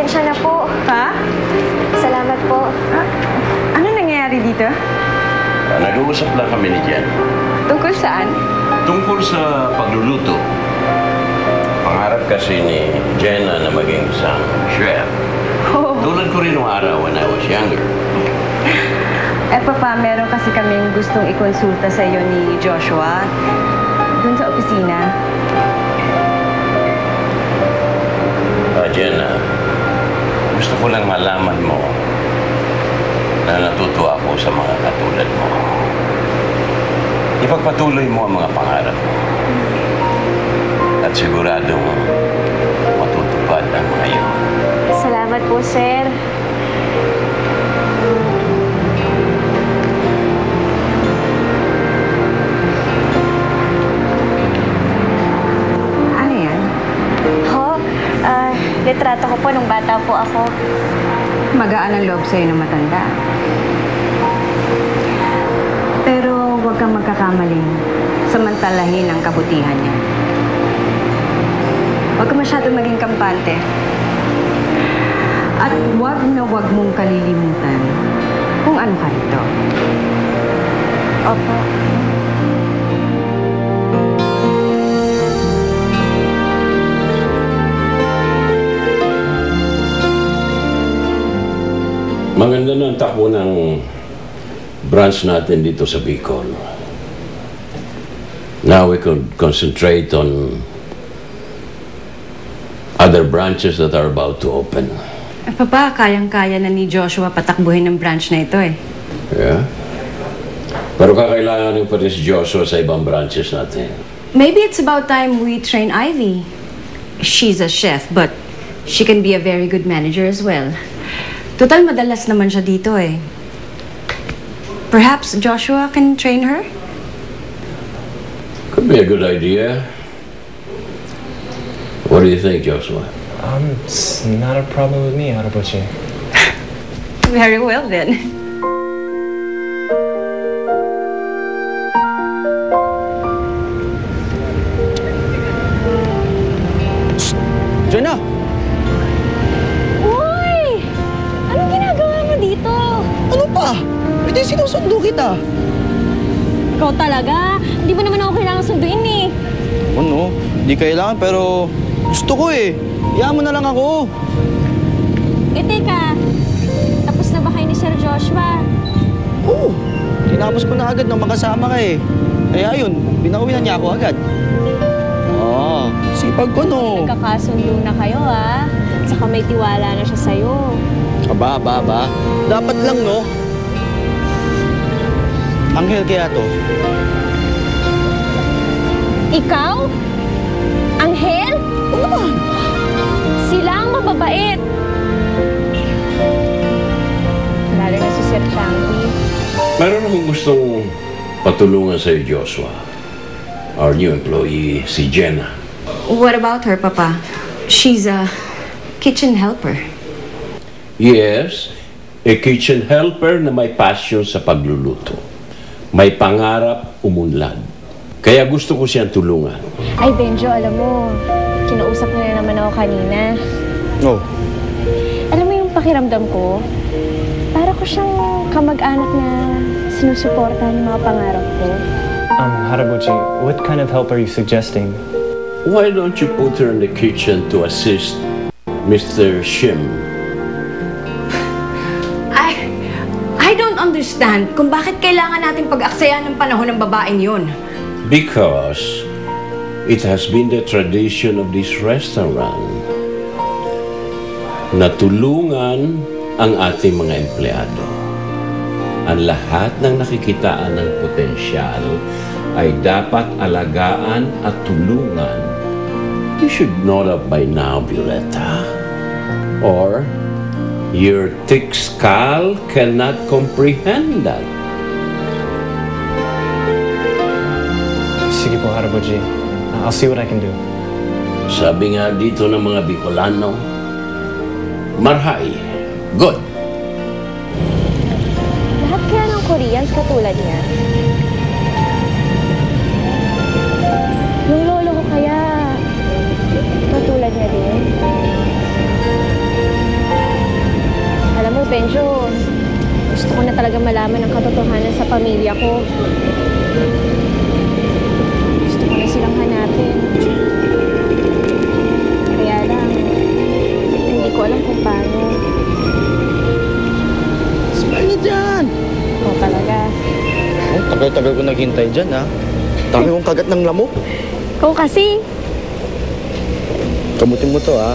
Pasensya na po. Ha? Salamat po. Ano nangyayari dito? Nag-uusap lang kami ni Jen. Tungkol saan? Tungkol sa pagluluto. Pangarap kasi ni Jenna na maging isang chef. Oh. Tulad ko rin nung araw when I was younger. Papa, meron kasi kaming gustong ikonsulta sa iyo ni Joshua. Doon sa opisina. Jenna, gusto ko lang malaman mo na natutuwa ako sa mga katulad mo. Ipagpatuloy mo ang mga pangarap mo. At siguradong matutupad ang mga iyon. Salamat po, sir. Ano yan? Ho, litrato ko po nung bata po ako. Magaan ang loob sa'yo ng matanda. Pero huwag kang magkakamaling samantalahin ang kabutihan niya. Huwag ka masyadong maging kampante. At huwag na huwag mong kalilimutan kung ano ka rito. Opo. Maganda na ang takbo ng branch natin dito sa Bicol. Now we could concentrate on other branches that are about to open. Papa, kayang-kaya na ni Joshua patakbuhin ng branch na ito eh. Yeah? Pero kakailanganin pa rin si Joshua sa ibang branches natin. Maybe it's about time we train Ivy. She's a chef, but she can be a very good manager as well. Total, madalas naman siya dito eh. Perhaps Joshua can train her? Could be a good idea. What do you think, Joshua? It's not a problem with me, Harabuchi. Very well then. Jenna! Uy! Anong ginagawa mo dito? Ano pa? Pwede sinusundo kita. Ikaw talaga. Hindi mo naman ako kailangan sunduin eh. Ano? Di kailangan pero gusto ko eh. Iyan mo na lang ako. Teka. Tapos na ba kayo ni Sir Joshua? Oo. Tinapos ko na agad nang makasama ka eh. Kaya yun, pinauwihan niya ako agad. Sipag ko no. Nagkakasundo na kayo ha. Saka may tiwala na siya sa'yo. Aba. Dapat lang no. Anghel kaya to. Ikaw? Anghel? Oo naman. Sila ang mababait. Lalo na si Sir Changi. Meron akong gustong patulungan sa'yo, Joshua. Our new employee, si Jenna. What about her, Papa? She's a kitchen helper. Yes, a kitchen helper na may passion sa pagluluto. May pangarap umunlad. Kaya gusto ko siyang tulungan. Ay, Benjo, alam mo, kinausap mo na naman ako kanina. Oh. Alam mo yung pakiramdam ko? Para ko siyang kamag-anak na sinusuportahan ng mga pangarap ko. Harabuchi, what kind of help are you suggesting? Why don't you put her in the kitchen to assist Mr. Shim? I don't understand kung bakit kailangan natin pag-aksayan ng panahon ng babaeng yun. Because it has been the tradition of this restaurant na tulungan ang ating mga empleyado. Ang lahat ng nakikitaan ng potensyal ay dapat alagaan at tulungan. You should know that by now, Violetta. Or your thick skull cannot comprehend that. Sige po, Harabuchi. I'll see what I can do. Sabi nga dito ng mga Bicolano, marhay, good. Lahat kaya ng Koreans katulad niya? Yung lolo ko kaya katulad niya din? Medyo gusto ko na talaga malaman ang katotohanan sa pamilya ko. Gusto ko na silang hanapin. Kaya lang, hindi ko alam kung paano. Smile na dyan! O talaga. Oh, tagal-tagal ko naghintay dyan, ha? Dami kong kagat ng lamok. Ikaw kasi, Kamutin mo to, ha?